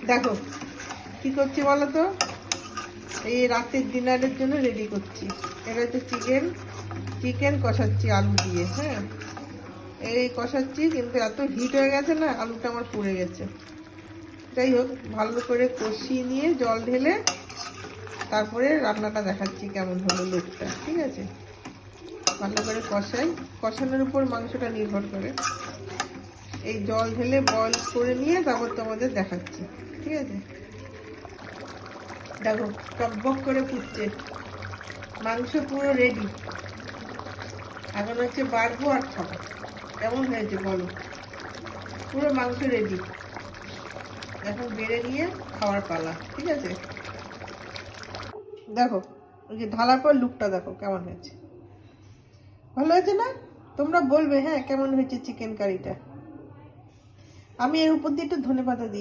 দেখো কি করছি বলো তো, এই রাতের ডিনারের জন্য রেডি করছি। এটা হচ্ছে চিকেন কষাচ্ছি আলু দিয়ে। হ্যাঁ, এই কষাচ্ছি, কিন্তু এত হিট হয়ে গেছে না, আলুটা আমার পুড়ে গেছে। যাই হোক, ভালো করে কষিয়ে নিয়ে জল ঢেলে তারপরে রান্নাটা দেখাচ্ছি কেমন হলো লুকটা। ঠিক আছে, ভালো করে কষাই, কষানোর উপর মাংসটা নির্ভর করে। এই জল ঢেলে বয়ল করে নিয়ে তারপর তোমাদের দেখাচ্ছি। ঠিক আছে, দেখো টকবক করে ফুটছে, মাংস পুরো রেডি। এখন হচ্ছে বাড়বো আর খাবো। কেমন হয়েছে বলো? পুরো মাংস রেডি, এখন বেড়ে নিয়ে খাওয়ার পালা। ঠিক আছে, দেখো ওই যে ঢালার পর লুকটা দেখো কেমন হয়েছে। ভালো হয়েছে না? তোমরা বলবে হ্যাঁ কেমন হয়েছে চিকেন কারিটা। আমি এর উপর দিয়ে একটু ধনেপাতা দিই।